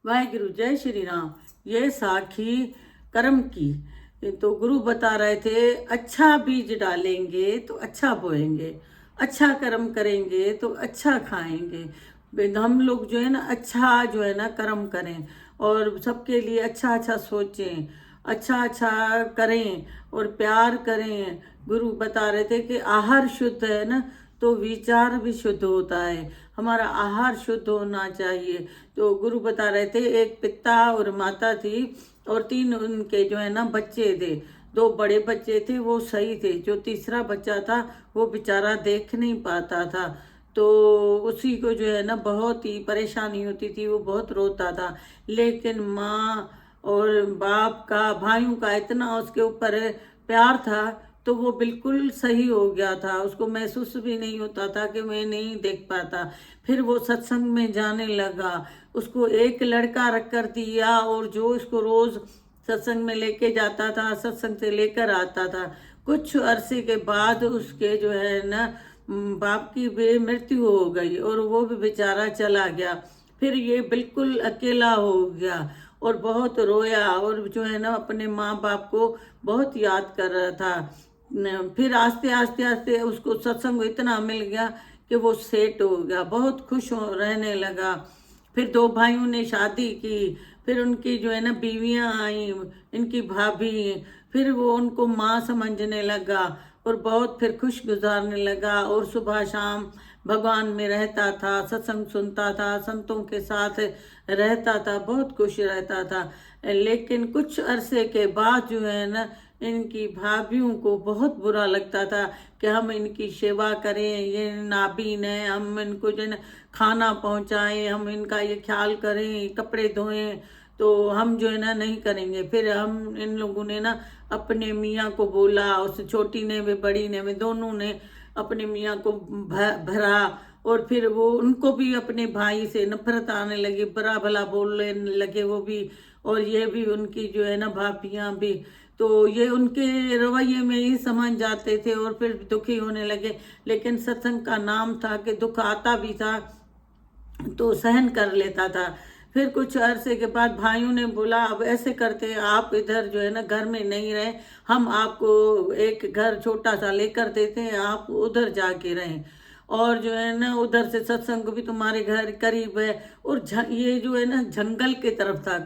वाहिगुरु जय श्री राम। ये साखी कर्म की। तो गुरु बता रहे थे, अच्छा बीज डालेंगे तो अच्छा बोएंगे, अच्छा कर्म करेंगे तो अच्छा खाएंगे। हम लोग जो है ना अच्छा जो है ना कर्म करें और सबके लिए अच्छा अच्छा सोचें, अच्छा अच्छा करें और प्यार करें। गुरु बता रहे थे कि आहार शुद्ध है ना तो विचार भी शुद्ध होता है। हमारा आहार शुद्ध होना चाहिए। तो गुरु बता रहे थे, एक पिता और माता थी और तीन उनके जो है ना बच्चे थे। दो बड़े बच्चे थे वो सही थे, जो तीसरा बच्चा था वो बेचारा देख नहीं पाता था। तो उसी को जो है ना बहुत ही परेशानी होती थी, वो बहुत रोता था। लेकिन माँ और बाप का, भाइयों का इतना उसके ऊपर प्यार था तो वो बिल्कुल सही हो गया था। उसको महसूस भी नहीं होता था कि मैं नहीं देख पाता। फिर वो सत्संग में जाने लगा। उसको एक लड़का रख कर दिया और जो उसको रोज सत्संग में लेके जाता था, सत्संग से लेकर आता था। कुछ अरसे के बाद उसके जो है ना बाप की भी मृत्यु हो गई और वो भी बेचारा चला गया। फिर ये बिल्कुल अकेला हो गया और बहुत रोया और जो है ना अपने माँ बाप को बहुत याद कर रहा था। फिर आस्ते आस्ते आस्ते उसको सत्संग इतना मिल गया कि वो सेट हो गया, बहुत खुश हो रहने लगा। फिर दो भाइयों ने शादी की। फिर उनकी जो है ना बीवियां आई, इनकी भाभी। फिर वो उनको माँ समझने लगा और बहुत फिर खुश गुजारने लगा और सुबह शाम भगवान में रहता था, सत्संग सुनता था, संतों के साथ रहता था, बहुत खुश रहता था। लेकिन कुछ अरसे के बाद जो है ना इनकी भाभीयों को बहुत बुरा लगता था कि हम इनकी सेवा करें, ये नाबीन है, हम इनको जो है ना खाना पहुंचाएं, हम इनका ये ख्याल करें, कपड़े धोएं। तो हम जो है ना नहीं करेंगे। फिर हम इन लोगों ने ना अपने मियाँ को बोला, उस छोटी ने भी बड़ी ने भी, दोनों ने अपने मियाँ को भरा। और फिर वो उनको भी अपने भाई से नफरत आने लगी, बुरा भला बोलने लगे वो भी। और ये भी उनकी जो है ना भाभियाँ भी। तो ये उनके रवैये में ही समझ जाते थे और फिर दुखी होने लगे। लेकिन सत्संग का नाम था कि दुख आता भी था तो सहन कर लेता था। फिर कुछ अरसे के बाद भाइयों ने बोला, अब ऐसे करते हैं, आप इधर जो है ना घर में नहीं रहे, हम आपको एक घर छोटा सा लेकर देते हैं, आप उधर जाके रहें। और जो है ना उधर से सत्संग भी तुम्हारे घर करीब है और ये जो है ना जंगल की तरफ था।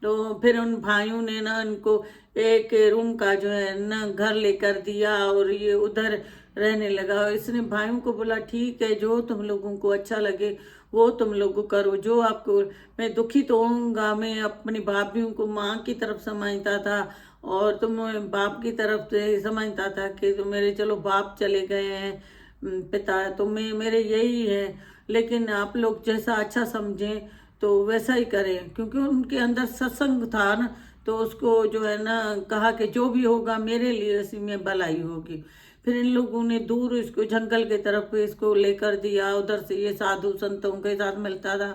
तो फिर उन भाइयों ने ना इनको एक रूम का जो है ना घर लेकर दिया और ये उधर रहने लगा। इसने भाइयों को बोला, ठीक है, जो तुम लोगों को अच्छा लगे वो तुम लोग करो, जो आपको। मैं दुखी तो होऊंगा, मैं अपनी भाभीयों को माँ की तरफ समझता था और तुम बाप की तरफ से समझता था कि तो मेरे चलो बाप चले गए हैं, पिता तो मैं मेरे यही है। लेकिन आप लोग जैसा अच्छा समझें तो वैसा ही करें, क्योंकि उनके अंदर सत्संग था ना। तो उसको जो है ना कहा कि जो भी होगा मेरे लिए इसी में भलाई होगी। फिर इन लोगों ने दूर इसको जंगल की तरफ इसको लेकर दिया। उधर से ये साधु संतों के साथ मिलता था।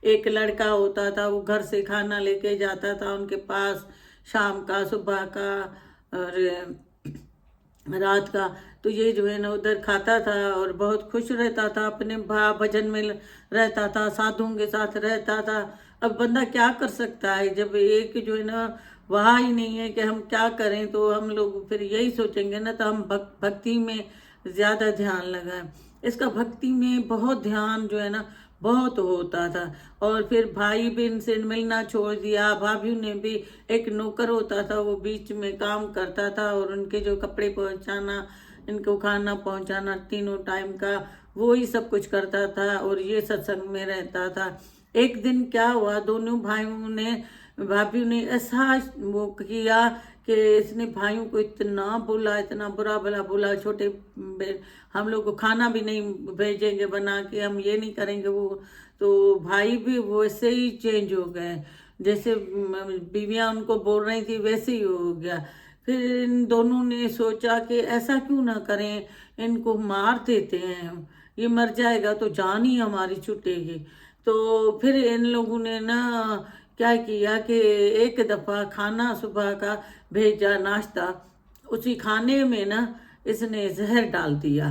एक लड़का होता था, वो घर से खाना लेके जाता था उनके पास, शाम का, सुबह का और रात का। तो ये जो है ना उधर खाता था और बहुत खुश रहता था, अपने भजन में रहता था, साधुओं के साथ रहता था। अब बंदा क्या कर सकता है जब एक जो है ना वहा ही नहीं है कि हम क्या करें। तो हम लोग फिर यही सोचेंगे ना, तो हम भक्ति में ज्यादा ध्यान लगाएं। इसका भक्ति में बहुत ध्यान जो है ना बहुत होता था। और फिर भाई भी इनसे मिलना छोड़ दिया। भाभी ने भी, एक नौकर होता था वो बीच में काम करता था और उनके जो कपड़े पहुंचाना, इनको खाना पहुंचाना तीनों टाइम का, वो ही सब कुछ करता था और ये सत्संग में रहता था। एक दिन क्या हुआ, दोनों भाइयों ने, भाभी ने ऐसा वो किया कि इसने भाइयों को इतना बोला, इतना बुरा भला बोला, छोटे हम लोग को खाना भी नहीं भेजेंगे बना के, हम ये नहीं करेंगे वो। तो भाई भी वैसे ही चेंज हो गए, जैसे बीवियां उनको बोल रही थी वैसे ही हो गया। फिर इन दोनों ने सोचा कि ऐसा क्यों ना करें, इनको मार देते हैं, ये मर जाएगा तो जान ही हमारी छूटेगी। तो फिर इन लोगों ने ना क्या किया कि एक दफा खाना सुबह का भेजा, नाश्ता, उसी खाने में ना इसने जहर डाल दिया।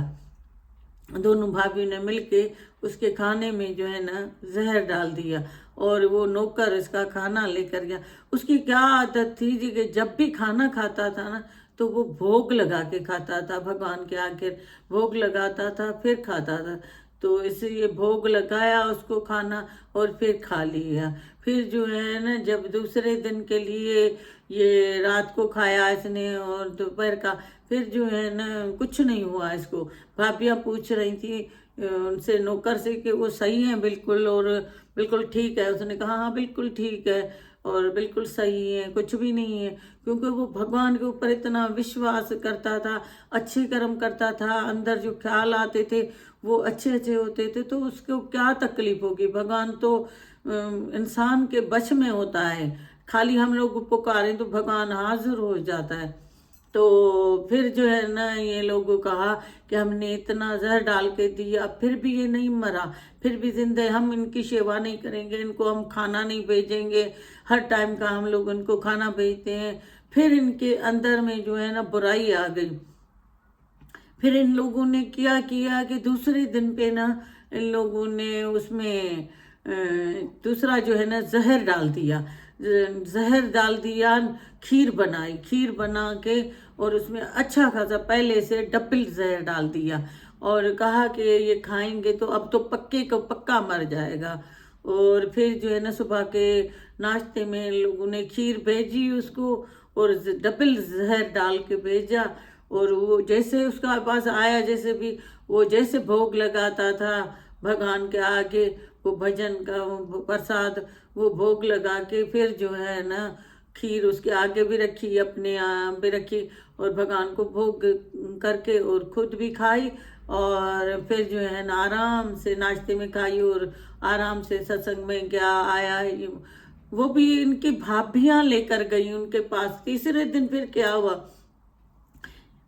दोनों भाभी ने मिलके उसके खाने में जो है ना जहर डाल दिया और वो नौकर इसका खाना लेकर गया। उसकी क्या आदत थी जी कि जब भी खाना खाता था ना तो वो भोग लगा के खाता था, भगवान के आगे भोग लगाता था फिर खाता था। तो इसलिए भोग लगाया उसको खाना और फिर खा लिया। फिर जो है ना जब दूसरे दिन के लिए ये रात को खाया इसने और दोपहर का, फिर जो है ना कुछ नहीं हुआ इसको। भाभियाँ पूछ रही थी उनसे, नौकर से, कि वो सही है बिल्कुल और बिल्कुल ठीक है। उसने कहा हाँ बिल्कुल ठीक है और बिल्कुल सही है, कुछ भी नहीं है। क्योंकि वो भगवान के ऊपर इतना विश्वास करता था, अच्छे कर्म करता था, अंदर जो ख्याल आते थे वो अच्छे अच्छे होते थे, तो उसको क्या तकलीफ होगी। भगवान तो इंसान के बच में होता है, खाली हम लोग पुकारें तो भगवान हाजिर हो जाता है। तो फिर जो है ना ये लोगों कहा कि हमने इतना जहर डाल के दिया फिर भी ये नहीं मरा, फिर भी जिंदा है, हम इनकी सेवा नहीं करेंगे, इनको हम खाना नहीं भेजेंगे, हर टाइम का हम लोग इनको खाना भेजते हैं। फिर इनके अंदर में जो है ना बुराई आ गई। फिर इन लोगों ने क्या किया कि दूसरे दिन पे ना इन लोगों ने उसमें दूसरा जो है ना जहर डाल दिया। जहर डाल दिया, खीर बनाई, खीर बना के और उसमें अच्छा खासा पहले से डबल जहर डाल दिया और कहा कि ये खाएंगे तो अब तो पक्के को पक्का मर जाएगा। और फिर जो है ना सुबह के नाश्ते में लोगों ने खीर भेजी उसको और डबल जहर डाल के भेजा। और वो जैसे उसका पास आया, जैसे भी वो जैसे भोग लगाता था भगवान के आगे, वो भजन का वो प्रसाद वो भोग लगा के फिर जो है ना खीर उसके आगे भी रखी, अपने यहाँ भी रखी और भगवान को भोग करके और खुद भी खाई। और फिर जो है ना आराम से नाश्ते में खाई और आराम से सत्संग में गया आया। वो भी इनकी भाभियां लेकर गई उनके पास। तीसरे दिन फिर क्या हुआ,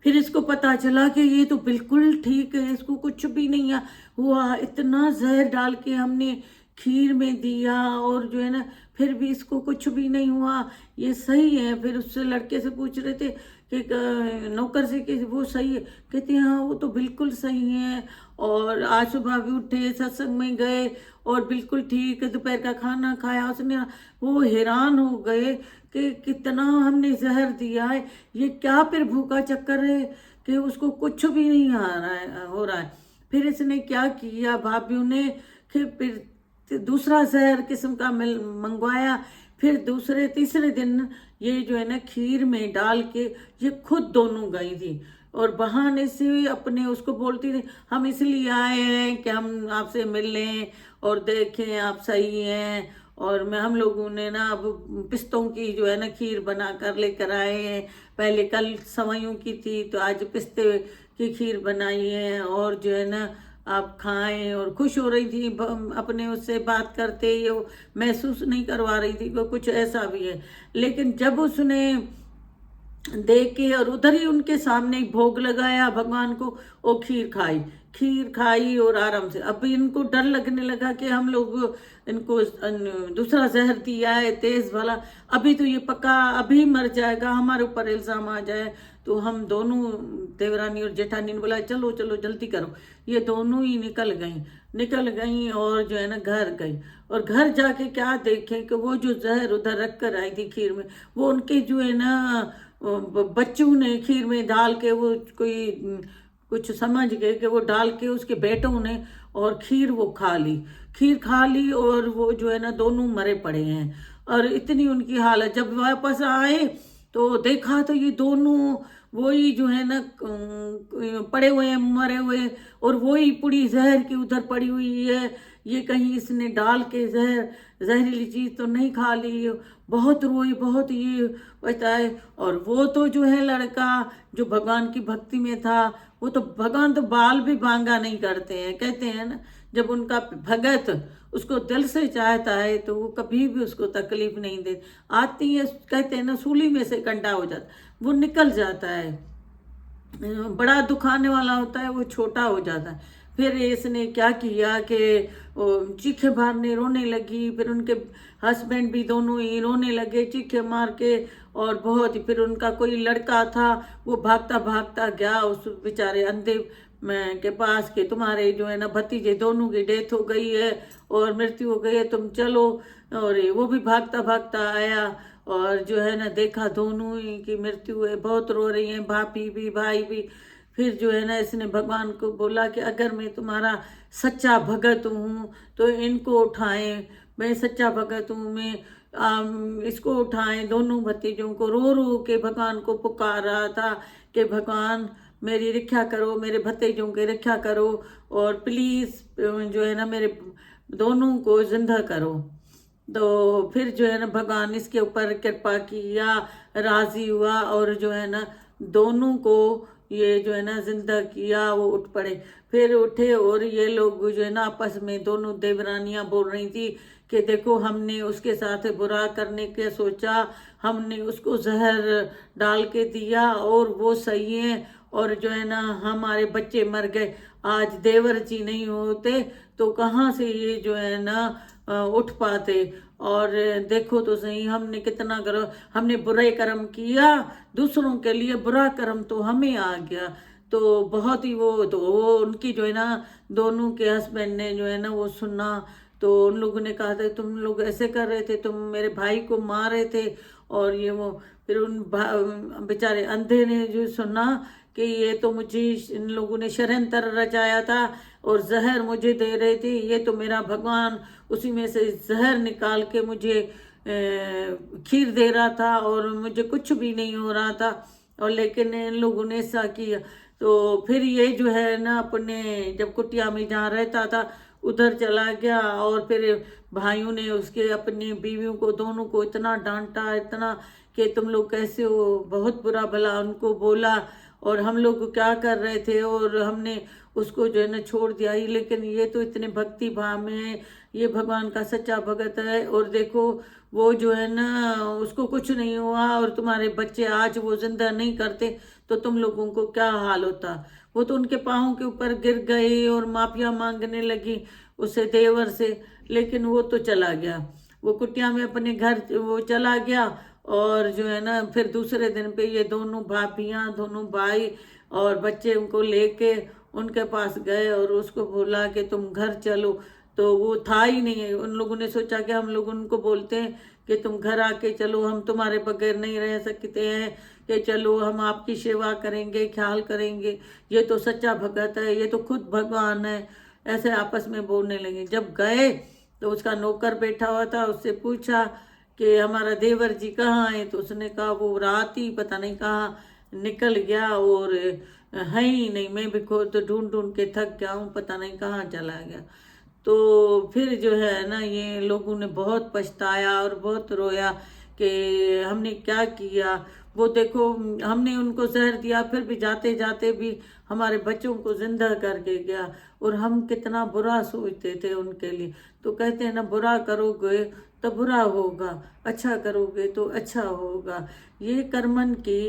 फिर इसको पता चला कि ये तो बिल्कुल ठीक है, इसको कुछ भी नहीं हुआ। इतना जहर डाल के हमने खीर में दिया और जो है ना फिर भी इसको कुछ भी नहीं हुआ, ये सही है। फिर उससे लड़के से पूछ रहे थे कि नौकर से कि वो सही है, कहते हैं हाँ वो तो बिल्कुल सही है। और आज सुबह भी उठे सत्संग में गए और बिल्कुल ठीक, दोपहर का खाना खाया उसने। वो हैरान हो गए कि कितना हमने जहर दिया है, ये क्या फिर भूखा चक्कर है कि उसको कुछ भी नहीं आ रहा है हो रहा है। फिर इसने क्या किया, भाभीयों ने फिर दूसरा जहर किस्म का मंगवाया। फिर दूसरे तीसरे दिन ये जो है ना खीर में डाल के ये खुद दोनों गई थी और बहाने से अपने उसको बोलती थी हम इसलिए आए हैं कि हम आपसे मिल लें और देखें आप सही हैं। और मैं हम लोगों ने ना अब पिस्तों की जो है ना खीर बना कर लेकर आए हैं, पहले कल सवैयों की थी तो आज पिस्ते की खीर बनाई है और जो है ना आप खाएं। और खुश हो रही थी, अपने उससे बात करते ये महसूस नहीं करवा रही थी कि कुछ ऐसा भी है। लेकिन जब उसने देख के और उधर ही उनके सामने भोग लगाया भगवान को, वो खीर खाई और आराम से। अब इनको डर लगने लगा कि हम लोग इनको दूसरा जहर दिया है तेज वाला, अभी तो ये पक्का अभी मर जाएगा, हमारे ऊपर इल्जाम आ जाए। तो हम दोनों देवरानी और जेठानी ने बोला चलो चलो जल्दी करो। ये दोनों ही निकल गई और जो है ना घर गई। और घर जाके क्या देखें कि वो जो जहर उधर रख कर आई थी खीर में, वो उनके जो है ना बच्चों ने खीर में डाल के, वो कोई कुछ समझ गए कि वो डाल के उसके बेटों ने और खीर खा ली और वो जो है ना दोनों मरे पड़े हैं। और इतनी उनकी हालत, जब वापस आए तो देखा तो ये दोनों वही जो है ना पड़े हुए हैं मरे हुए, और वही पूरी जहर की उधर पड़ी हुई है। ये कहीं इसने डाल के जहरीली चीज तो नहीं खा ली। बहुत रोई, बहुत ये बताए। और वो तो जो है लड़का जो भगवान की भक्ति में था, वो तो भगवान तो बाल भी बांगा नहीं करते हैं, कहते हैं ना जब उनका भगत उसको दिल से चाहता है तो वो कभी भी उसको तकलीफ नहीं दे आती है। कहते हैं ना सूली में से कंडा हो जाता, वो निकल जाता है, बड़ा दुखाने वाला होता है वो छोटा हो जाता है। फिर इसने क्या किया कि चीखे मारने रोने लगी। फिर उनके हस्बैंड भी दोनों ही रोने लगे चीखे मार के। और बहुत ही फिर उनका कोई लड़का था, वो भागता भागता गया उस बेचारे अंधे के पास के तुम्हारे जो है ना भतीजे दोनों की डेथ हो गई है और मृत्यु हो गई है, तुम चलो। और वो भी भागता भागता आया और जो है ना देखा दोनों ही की मृत्यु है, बहुत रो रही हैं, भाभी भी भाई भी। फिर जो है ना इसने भगवान को बोला कि अगर मैं तुम्हारा सच्चा भगत हूँ तो इनको उठाएं, मैं सच्चा भगत हूँ, मैं इसको उठाएं। दोनों भतीजों को रो रो के भगवान को पुकार रहा था कि भगवान मेरी रक्षा करो, मेरे भतीजों की रक्षा करो, और प्लीज जो है ना मेरे दोनों को जिंदा करो। तो फिर जो है ना भगवान इसके ऊपर कृपा किया, राजी हुआ, और जो है ना दोनों को ये जो है ना जिंदा किया। वो उठ पड़े, फिर उठे, और ये लोग जो है ना आपस में दोनों देवरानियां बोल रही थी कि देखो हमने उसके साथ बुरा करने के सोचा, हमने उसको जहर डाल के दिया और वो सही है, और जो है ना हमारे बच्चे मर गए। आज देवर जी नहीं होते तो कहाँ से ये जो है ना उठ पाते। और देखो तो सही हमने कितना करो, हमने बुरे कर्म किया दूसरों के लिए, बुरा कर्म तो हमें आ गया। तो बहुत ही वो उनकी जो है ना दोनों के हस्बैंड ने जो है ना वो सुना। तो उन लोगों ने कहा था तुम लोग ऐसे कर रहे थे, तुम मेरे भाई को मार रहे थे। और ये वो फिर उन बेचारे अंधे ने जो सुना कि ये तो मुझे इन लोगों ने षड्यंत्र रचाया था और जहर मुझे दे रहे थे, ये तो मेरा भगवान उसी में से जहर निकाल के मुझे खीर दे रहा था और मुझे कुछ भी नहीं हो रहा था। और लेकिन इन लोगों ने ऐसा किया। तो फिर ये जो है ना अपने जब कुटिया में जहाँ रहता था उधर चला गया, और फिर भाइयों ने उसके अपनी बीवियों को दोनों को इतना डांटा, इतना कि तुम लोग कैसे हो, बहुत बुरा भला उनको बोला, और हम लोग क्या कर रहे थे, और हमने उसको जो है ना छोड़ दिया ही। लेकिन ये तो इतने भक्ति भाव में है, ये भगवान का सच्चा भगत है। और देखो वो जो है ना उसको कुछ नहीं हुआ, और तुम्हारे बच्चे आज वो जिंदा नहीं करते तो तुम लोगों को क्या हाल होता। वो तो उनके पाँव के ऊपर गिर गई और माफिया मांगने लगी उसे देवर से, लेकिन वो तो चला गया, वो कुटिया में अपने घर वो चला गया। और जो है ना फिर दूसरे दिन पे ये दोनों भाभियां, दोनों भाई और बच्चे उनको लेके उनके पास गए और उसको बोला कि तुम घर चलो। तो वो था ही नहीं है। उन लोगों ने सोचा कि हम लोग उनको बोलते हैं कि तुम घर आके चलो, हम तुम्हारे बगैर नहीं रह सकते हैं, कि चलो हम आपकी सेवा करेंगे, ख्याल करेंगे, ये तो सच्चा भगत है, ये तो खुद भगवान है। ऐसे आपस में बोलने लगे। जब गए तो उसका नौकर बैठा हुआ था, उससे पूछा कि हमारा देवर जी कहाँ है। तो उसने कहा वो रात ही पता नहीं कहाँ निकल गया, और है ही नहीं, मैं भी खुद ढूंढ ढूंढ के थक गया हूँ, पता नहीं कहाँ चला गया। तो फिर जो है ना ये लोगों ने बहुत पछताया और बहुत रोया कि हमने क्या किया। वो देखो हमने उनको जहर दिया, फिर भी जाते जाते भी हमारे बच्चों को जिंदा करके गया, और हम कितना बुरा सोचते थे उनके लिए। तो कहते हैं ना बुरा करोगे तो बुरा होगा, अच्छा करोगे तो अच्छा होगा। ये कर्मन की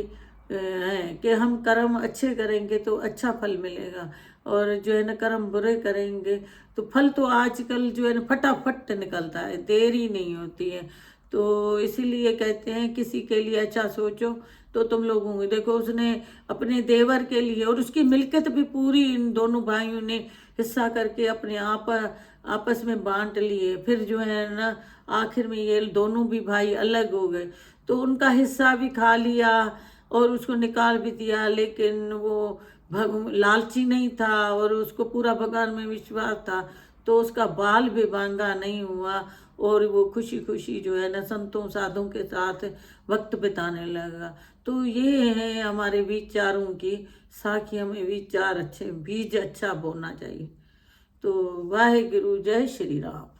है कि हम कर्म अच्छे करेंगे तो अच्छा फल मिलेगा, और जो है ना कर्म बुरे करेंगे तो फल तो आजकल जो है ना फटाफट निकलता है, देरी नहीं होती है। तो इसीलिए कहते हैं किसी के लिए अच्छा सोचो तो तुम लोगों को देखो उसने अपने देवर के लिए, और उसकी मिल्कियत भी पूरी इन दोनों भाइयों ने हिस्सा करके अपने आप आपस में बांट लिए। फिर जो है ना आखिर में ये दोनों भी भाई अलग हो गए, तो उनका हिस्सा भी खा लिया और उसको निकाल भी दिया। लेकिन वो लालची नहीं था और उसको पूरा भगवान में विश्वास था, तो उसका बाल भी बांका नहीं हुआ, और वो खुशी खुशी जो है ना संतों साधुओं के साथ वक्त बिताने लगा। तो ये है हमारे विचारों की साखी, हमें विचार अच्छे, बीज अच्छा बोना चाहिए। तो वाहे गुरु, जय श्री राम।